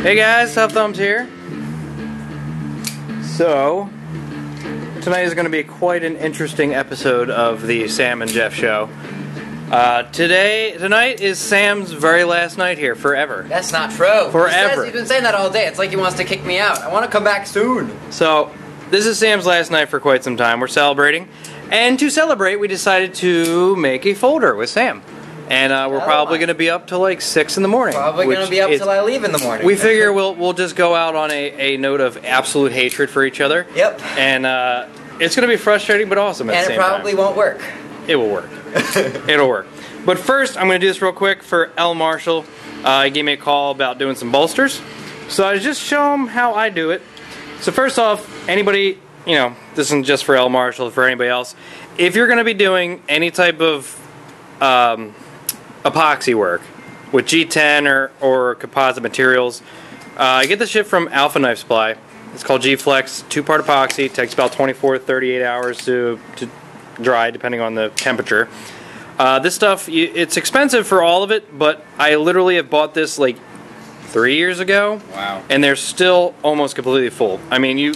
Hey guys, Tough Thumbs here. So, tonight is going to be quite an interesting episode of the Sam and Jeff show. Tonight is Sam's very last night here, forever. That's not true. Forever. He's been saying that all day. It's like he wants to kick me out. I want to come back soon. So, this is Sam's last night for quite some time. We're celebrating. And to celebrate, we decided to make a folder with Sam. And we're probably going to be up till like 6 in the morning. Probably going to be up till I leave in the morning. We figure we'll just go out on a note of absolute hatred for each other. Yep. And it's going to be frustrating but awesome at the same time. And it probably won't work. It will work. It'll work. But first, I'm going to do this real quick for L. Marshall. He gave me a call about doing some bolsters. So I just show him how I do it. So first off, anybody, this isn't just for L. Marshall, for anybody else. If you're going to be doing any type of epoxy work with G10 or composite materials, I get this shit from Alpha Knife Supply. It's called G-Flex, 2-part epoxy. It takes about 24 to 38 hours to dry, depending on the temperature. This stuff, it's expensive for all of it, but I literally have bought this like 3 years ago. Wow. And they're still almost completely full. I mean,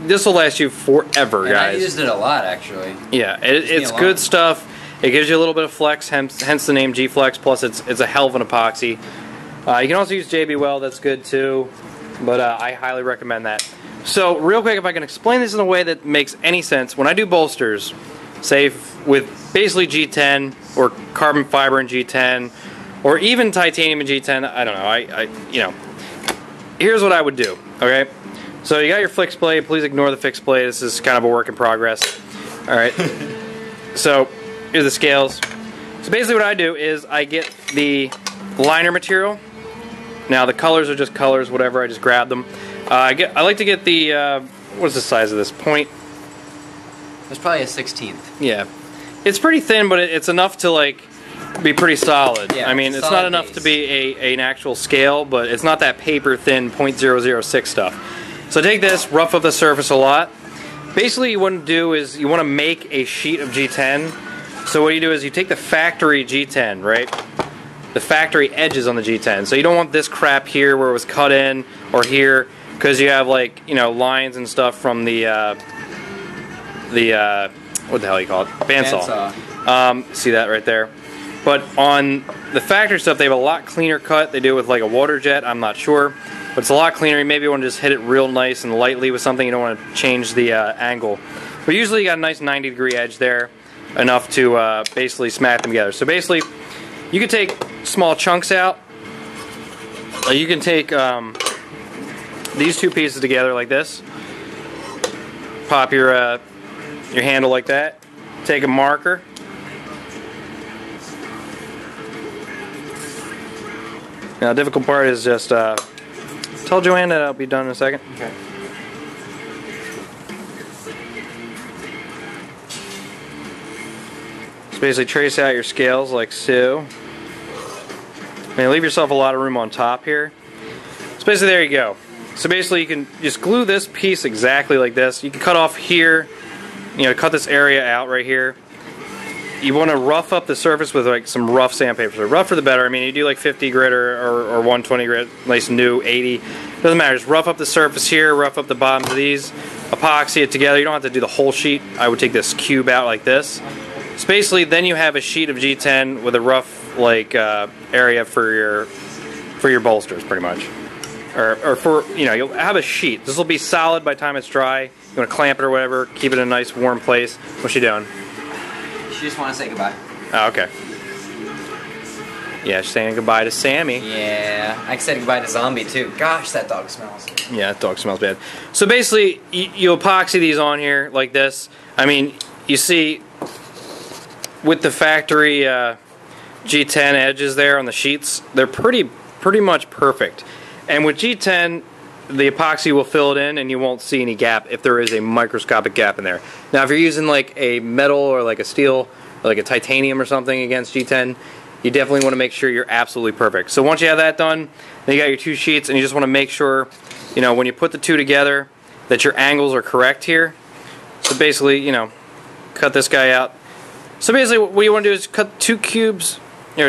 this will last you forever, guys. I used it a lot, actually. Yeah, it's good stuff. It gives you a little bit of flex, hence the name G-Flex, plus it's a hell of an epoxy. You can also use JB Weld, that's good too, but I highly recommend that. So, real quick, if I can explain this in a way that makes any sense, when I do bolsters, say with basically G10, or carbon fiber and G10, or even titanium and G10, I don't know, here's what I would do, okay? So you got your fixed blade, please ignore the fixed blade, this is kind of a work in progress. Alright, so here's the scales. So basically what I do is I get the liner material. Now the colors are just colors, whatever, I just grab them. I like to get the, what's the size of this? Point? It's probably a 16th. Yeah. It's pretty thin, but it's enough to like be pretty solid. Yeah, I mean, it's not enough to be an actual scale, but it's not that paper thin .006 stuff. So take this, rough up the surface a lot. Basically what you want to do is you want to make a sheet of G10. So what you do is you take the factory G10, right? The factory edges on the G10. So you don't want this crap here where it was cut in, or here, because you have like, lines and stuff from the what the hell you call it? Bandsaw. See that right there? But on the factory stuff, they have a lot cleaner cut. They do it with like a water jet, I'm not sure. But it's a lot cleaner. You maybe want to just hit it real nice and lightly with something. You don't want to change the angle. But usually you got a nice 90-degree edge there, enough to basically smack them together. So basically, you can take small chunks out. You can take these two pieces together like this. Pop your handle like that. Take a marker. Now the difficult part is just tell Joanne that I'll be done in a second. Okay. Just basically trace out your scales like so. And leave yourself a lot of room on top here. So basically there you go. So basically you can just glue this piece exactly like this. You can cut off here, cut this area out right here. You want to rough up the surface with like some rough sandpaper. So rougher the better. I mean, you do like 50 grit or 120 grit, nice new 80. Doesn't matter. Just rough up the surface here, rough up the bottoms of these, epoxy it together. You don't have to do the whole sheet. I would take this cube out like this. So basically, then you have a sheet of G10 with a rough like area for your bolsters, pretty much. Or for you'll have a sheet. This will be solid by the time it's dry. You want to clamp it or whatever. Keep it in a nice warm place. What's she doing? She just want to say goodbye. Oh, okay. Yeah, she's saying goodbye to Sammy. Yeah, I said goodbye to Zombie too. Gosh, that dog smells. Yeah, that dog smells bad. So basically, you epoxy these on here like this. I mean, you see, with the factory G10 edges there on the sheets, they're pretty much perfect. And with G10, the epoxy will fill it in and you won't see any gap if there is a microscopic gap in there. Now if you're using like a metal or like a steel or like a titanium or something against G10, you definitely want to make sure you're absolutely perfect. So once you have that done, then you got your two sheets and you just want to make sure, when you put the two together, that your angles are correct here. So basically, cut this guy out. So basically what you want to do is cut two cubes,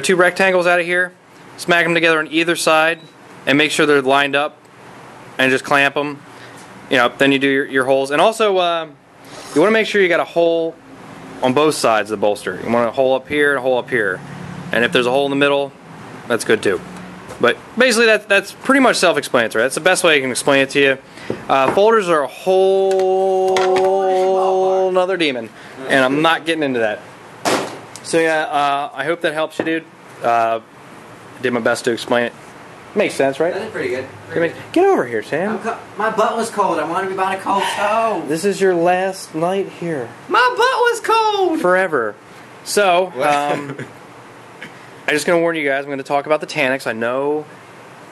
two rectangles out of here, smack them together on either side, and make sure they're lined up and just clamp them. Then you do your holes. And also, you want to make sure you got a hole on both sides of the bolster. You want a hole up here and a hole up here. And if there's a hole in the middle, that's good too. But basically, that's pretty much self-explanatory. That's the best way I can explain it to you. Folders are a whole another demon, and I'm not getting into that. So yeah, I hope that helps you, dude. I did my best to explain it. Makes sense, right? That is pretty good. Get over here, Sam. My butt was cold. I wanted to be by a cold stove. This is your last night here. My butt was cold. Forever. So, I'm just going to warn you guys, I'm going to talk about the Taniks. I know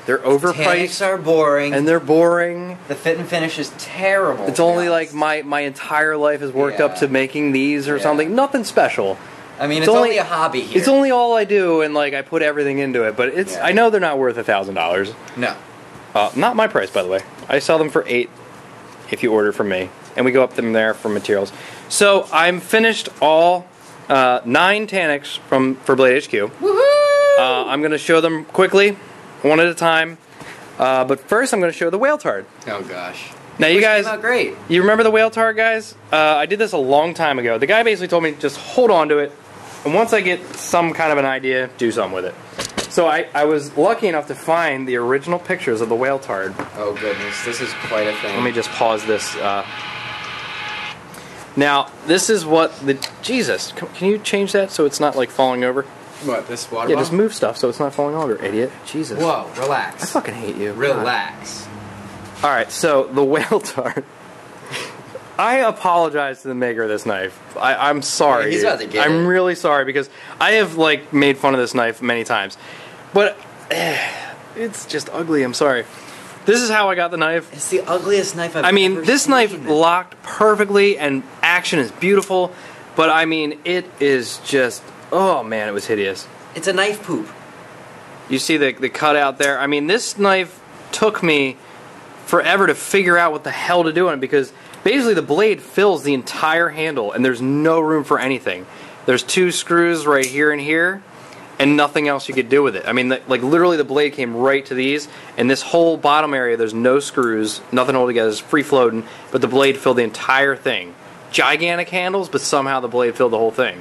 they're overpriced. Taniks are boring. And they're boring. The fit and finish is terrible. It's only like my entire life has worked up to making these or something. Nothing special. I mean, it's only a hobby here. It's only all I do, and like I put everything into it. But it's I know they're not worth $1,000. No. Not my price, by the way. I sell them for $8 if you order from me, and we go up them there for materials. So I'm finished all 9 Taniks for Blade HQ. Woohoo! I'm going to show them quickly, one at a time. But first, I'm going to show the whale tard. Oh gosh. Now you guys, came out great. You remember the whale tard, guys? I did this a long time ago. The guy basically told me just hold on to it, and once I get some kind of an idea, do something with it. So I was lucky enough to find the original pictures of the whale tard. Oh goodness, this is quite a thing. Let me just pause this. Now, this is what the... Jesus, can you change that so it's not like falling over? What, this water Yeah, bottle? just move stuff so it's not falling over, idiot. Jesus. Whoa, relax. I fucking hate you. Relax. Alright, so the whale tard. I apologize to the maker of this knife. I'm sorry. He's about to get I'm really sorry because I have like made fun of this knife many times. But it's just ugly, I'm sorry. This is how I got the knife. It's the ugliest knife I've ever I mean, this seen. knife locked perfectly and action is beautiful, but I mean, it is just, oh man, it was hideous. It's a knife poop. You see the cutout there? I mean, this knife took me forever to figure out what the hell to do on it because basically the blade fills the entire handle and there's no room for anything. There's 2 screws right here and here and nothing else you could do with it. I mean, like literally the blade came right to these and this whole bottom area there's no screws, nothing holding together, it's free floating, but the blade filled the entire thing. Gigantic handles, but somehow the blade filled the whole thing.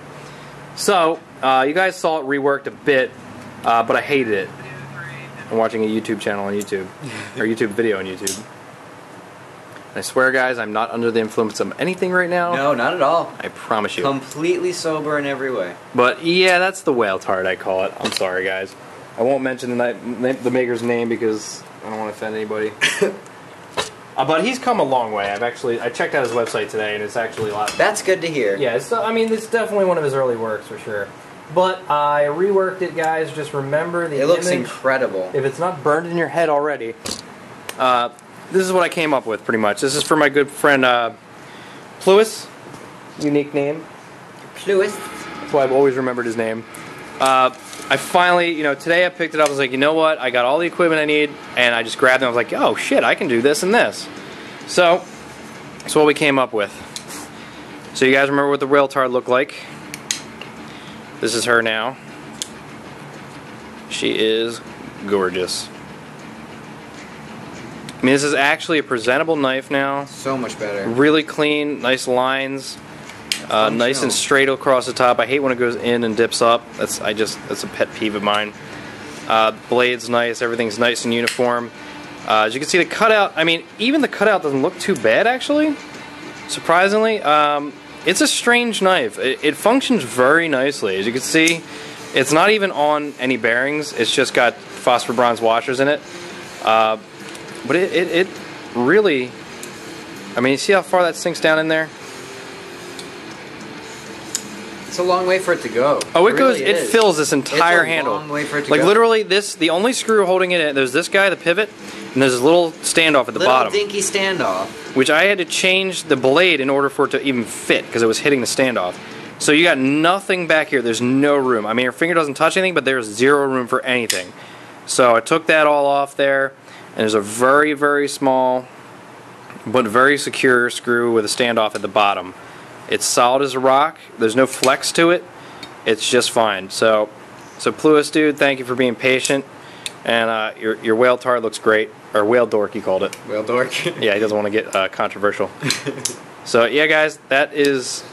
So, you guys saw it reworked a bit, but I hated it. I'm watching a YouTube channel on YouTube, or YouTube video on YouTube. I swear, guys, I'm not under the influence of anything right now. No, not at all. I promise you. Completely sober in every way. But yeah, that's the whale tard, I call it. I'm sorry, guys. I won't mention the maker's name because I don't want to offend anybody. But he's come a long way. I checked out his website today, and it's actually a lot. That's good to hear. Yeah, I mean, it's definitely one of his early works for sure. But I reworked it, guys. Just remember the It looks image. incredible. If it's not burned in your head already, this is what I came up with pretty much. This is for my good friend Pluis. Unique name. Pluis. That's why I've always remembered his name. I finally, today I picked it up. I was like, you know what? I got all the equipment I need, and I just grabbed it. I was like, oh shit, I can do this and this. So that's what we came up with. So you guys remember what the whale tard looked like? This is her now. She is gorgeous. I mean, this is actually a presentable knife now. So much better. Really clean, nice lines, nice and straight across the top. I hate when it goes in and dips up. That's a pet peeve of mine. Blade's nice. Everything's nice and uniform. As you can see, the cutout. I mean, even the cutout doesn't look too bad, actually. Surprisingly. It's a strange knife. It functions very nicely. As you can see, it's not even on any bearings. It's just got phosphor bronze washers in it. But it really... I mean, you see how far that sinks down in there? It's a long way for it to go. Oh, it goes. Really It fills this entire handle. It's a long way for it to like go. literally, the only screw holding it in. There's this guy, the pivot, and there's this little standoff at the bottom. Little dinky standoff. Which I had to change the blade in order for it to even fit because it was hitting the standoff. So you got nothing back here. There's no room. I mean, your finger doesn't touch anything, but there's zero room for anything. So I took that all off there, and there's a very, very small but very secure screw with a standoff at the bottom. It's solid as a rock. There's no flex to it. It's just fine. So Pluis, dude, thank you for being patient. And your whale tar looks great, or whale dork, he called it. Whale dork. Yeah, he doesn't want to get controversial. So yeah, guys, that is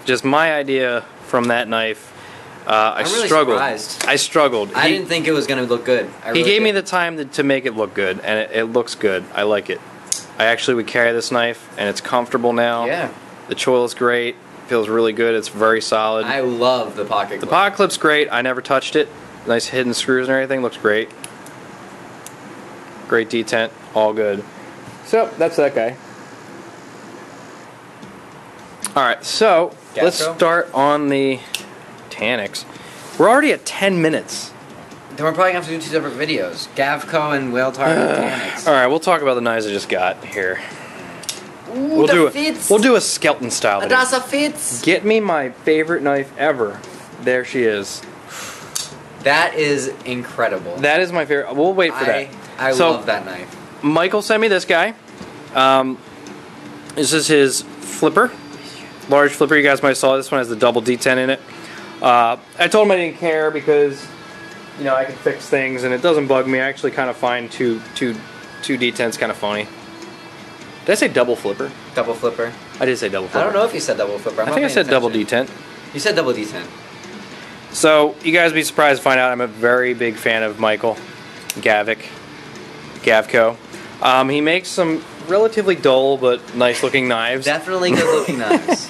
just my idea from that knife. I'm really struggled. surprised. I struggled. I didn't think it was going to look good. He gave me the time to make it look good, and it looks good. I like it. I actually would carry this knife, and it's comfortable now. Yeah. The choil is great. Feels really good. It's very solid. I love the pocket clip. The pocket clip's great. I never touched it. Nice hidden screws and everything. Looks great. Great detent. All good. So, that's that guy. Alright, so let's start on the Taniks. We're already at 10 minutes. Then we're probably going to have to do 2 separate videos. Gavco and Whale Tar and Taniks. Alright, we'll talk about the knives I just got here. Ooh, We'll fits. do a skeleton style video. Das fits. Get me my favorite knife ever. There she is. That is incredible. That is my favorite. We'll wait for that. I love that knife. Michael sent me this guy. This is his flipper. Large flipper. You guys might have saw this one has the double detent in it. I told him I didn't care because, you know, I can fix things and it doesn't bug me. I actually kind of find two detents kind of funny. Did I say double flipper? Double flipper. I did say double flipper. I don't know if you said double flipper. I think I said double detent. You said double detent. So, you guys be surprised to find out I'm a very big fan of Michael Gavco. He makes some relatively dull but nice looking knives. Definitely good looking knives.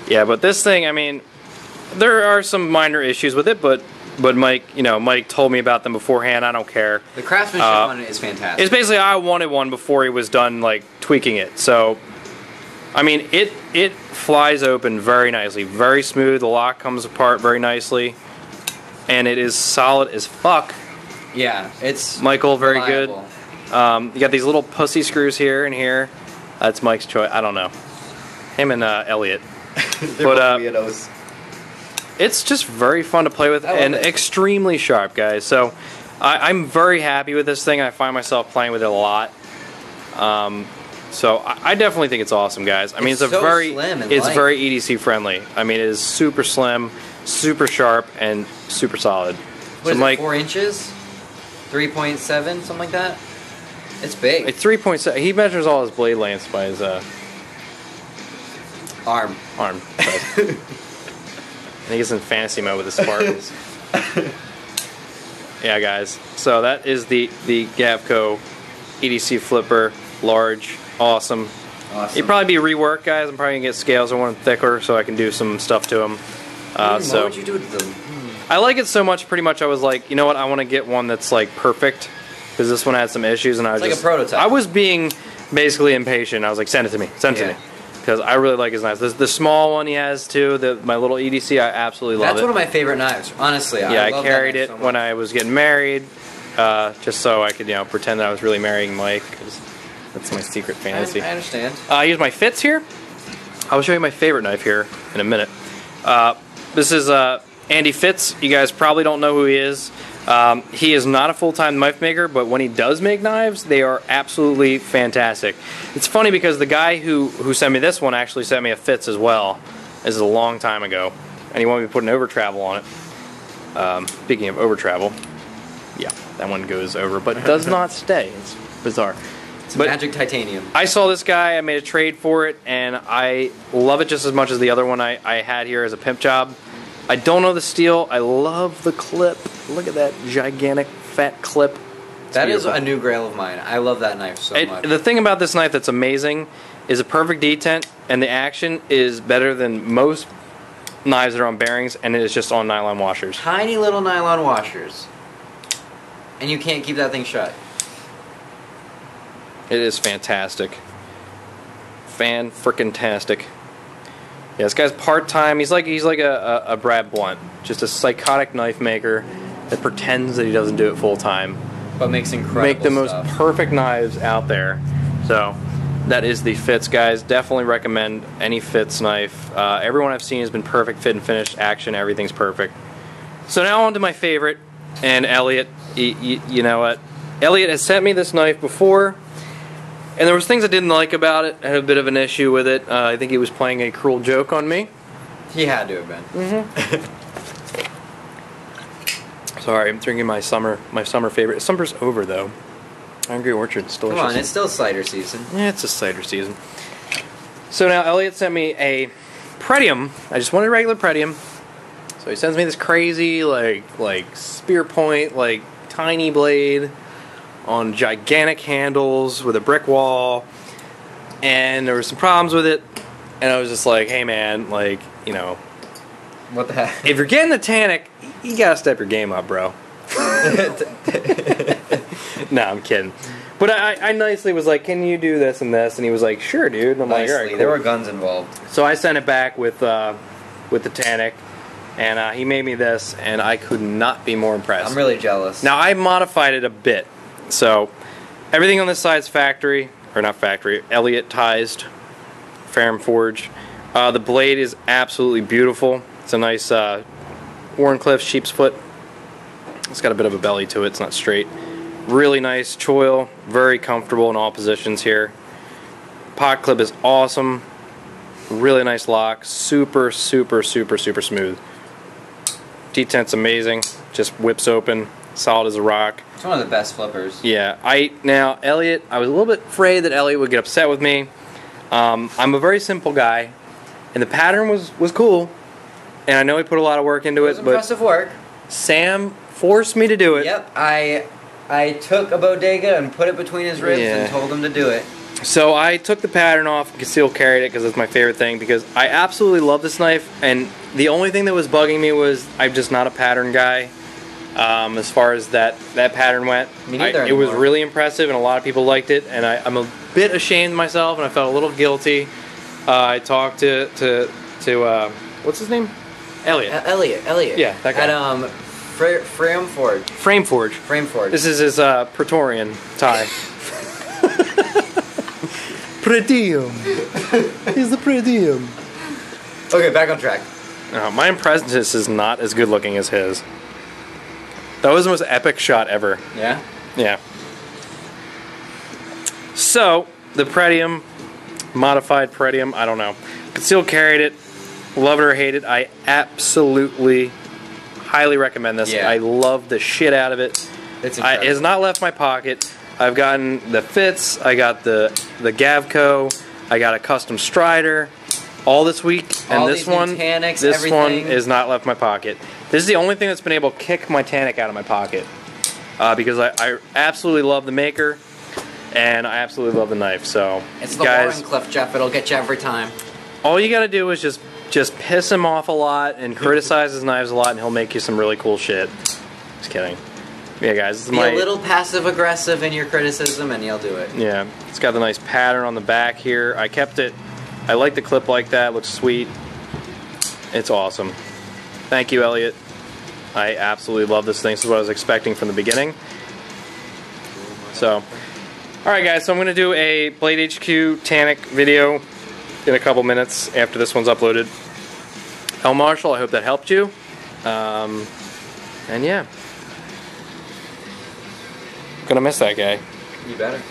Yeah, but this thing, I mean, there are some minor issues with it, but Mike, you know, Mike told me about them beforehand. I don't care. The craftsmanship on it is fantastic. It's basically I wanted one before he was done like tweaking it. So, I mean, it flies open very nicely, very smooth. The lock comes apart very nicely, and it is solid as fuck. Yeah, it's Michael, very reliable. Good. You got these little pussy screws here and here. That's Mike's choice. I don't know. Him and Elliot. They're both weirdos. It's just very fun to play with and extremely sharp, guys. So I'm very happy with this thing. I find myself playing with it a lot. So I definitely think it's awesome, guys. I mean, it's so very slim and it's light. very EDC friendly. I mean, it is super slim, super sharp, and super solid. What so is it, 4 inches? 3.7, something like that? It's big. It's 3.7. He measures all his blade lengths by his arm. And he gets in fantasy mode with the Spartans. Yeah, guys. So that is the Gavco EDC flipper, large, awesome. It'd probably be reworked, guys. I'm probably gonna get scales. I want them thicker so I can do some stuff to them. What would you do to them? I like it so much. Pretty much, I was like, you know what? I want to get one that's like perfect because this one had some issues, and I was like just a prototype. I was being basically impatient. I was like, send it to me, send it to me. Because I really like his knives. The small one he has too, my little EDC, I absolutely love it. That's one of my favorite knives, honestly. Yeah, I carried it when I was getting married, just so I could, you know, pretend that I was really marrying Mike. Cause that's my secret fantasy. I understand. Here's my Fitz here. I'll show you my favorite knife here in a minute. This is Andy Fitz. You guys probably don't know who he is. He is not a full-time knife maker, but when he does make knives, they are absolutely fantastic. It's funny because the guy who sent me this one actually sent me a Fitz as well. This is a long time ago, and he wanted me to put an over travel on it. Speaking of over travel, yeah, that one goes over, but does not stay. It's bizarre. It's magic titanium. I saw this guy, I made a trade for it, and I love it just as much as the other one I had here as a pimp job. I don't know the steel. I love the clip. Look at that gigantic fat clip. That is a new grail of mine. I love that knife so much. The thing about this knife that's amazing is a perfect detent, and the action is better than most knives that are on bearings, and it is just on nylon washers. Tiny little nylon washers. And you can't keep that thing shut. It is fantastic. Fan-frickin-tastic. Yeah, this guy's part-time. He's like a Brad Blunt, just a psychotic knife maker that pretends that he doesn't do it full-time. But makes incredible Make the most stuff. perfect knives out there. So that is the Fitz, guys. Definitely recommend any Fitz knife. Everyone I've seen has been perfect fit and finish. Action, everything's perfect. So now on to my favorite, and Elliot. You know what? Elliot has sent me this knife before. And there was things I didn't like about it. I had a bit of an issue with it. I think he was playing a cruel joke on me. He had to have been. Sorry, I'm drinking my summer favorite. Summer's over though. Angry Orchard's delicious. Come on, it's still cider season. Yeah, it's a cider season. So now Elliot sent me a Pretium. I just wanted a regular Pretium. So he sends me this crazy like spear point, like tiny blade on gigantic handles with a brick wall. And there were some problems with it. And I was just like, hey man, like, you know, What the heck? if you're getting the Tannic, you gotta step your game up, bro. No, I'm kidding. But I nicely was like, can you do this and this? And he was like, sure, dude. And I'm like, all right, cool. There were guns involved. So I sent it back with the Tannic, and he made me this, and I could not be more impressed. I'm really jealous. Now, I modified it a bit. So everything on this side is factory, or not factory, Elliott-tized, Ferrum Forge. The blade is absolutely beautiful. It's a nice Wharncliffe sheep's foot. It's got a bit of a belly to it. It's not straight. Really nice choil. Very comfortable in all positions here. Pot clip is awesome. Really nice lock. Super, super, super, super smooth. Detent's amazing. Just whips open. Solid as a rock. It's one of the best flippers. Yeah. Now, Elliot, I was a little bit afraid that Elliot would get upset with me. I'm a very simple guy. And the pattern was cool. And I know he put a lot of work into it. But impressive work. Sam forced me to do it. Yep, I took a bodega and put it between his ribs and told him to do it. So I took the pattern off and concealed carried it because it's my favorite thing, because I absolutely love this knife, and the only thing that was bugging me was I'm just not a pattern guy as far as that pattern went. Me neither it was really impressive and a lot of people liked it, and I'm a bit ashamed of myself and I felt a little guilty. I talked to what's his name? Elliot. Elliot. Yeah, that guy. At Frame Forge. Frame Forge. Frame Forge. This is his Praetorian tie. Pretium. He's the Pretium. Okay, back on track. My impressiveness is not as good looking as his. That was the most epic shot ever. Yeah? Yeah. So, the Pretium, modified Pretium, I don't know. Concealed carried it, love it or hate it. I absolutely, highly recommend this. Yeah. I love the shit out of it. It's It has not left my pocket. I've gotten the Fitz, I got the Gavco, I got a custom Strider all this week, and this one is not left my pocket. This is the only thing that's been able to kick my Tannic out of my pocket, because I absolutely love the maker, and I absolutely love the knife. So it's the guys, Wharncliffe, Jeff. It'll get you every time. All you got to do is just piss him off a lot and criticize his knives a lot, and he'll make you some really cool shit. Just kidding. Yeah, guys, this is Be a little passive-aggressive in your criticism, and you'll do it. Yeah, it's got the nice pattern on the back here. I kept it. I like the clip like that. It looks sweet. It's awesome. Thank you, Elliot. I absolutely love this thing. This is what I was expecting from the beginning. So, all right, guys. So I'm going to do a Blade HQ Tannic video in a couple minutes after this one's uploaded. L. Marshall, I hope that helped you. And yeah. Gonna miss that guy. You better.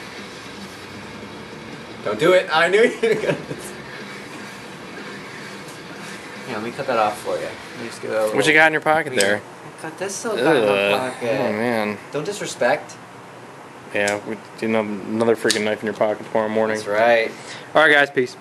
Don't do it. I knew you were gonna. Yeah, let me cut that off for you. Let me just give it What you got in your pocket there? I got this still got in my pocket. Oh man. Don't disrespect. Yeah, we do another freaking knife in your pocket tomorrow morning. That's right. All right, guys. Peace.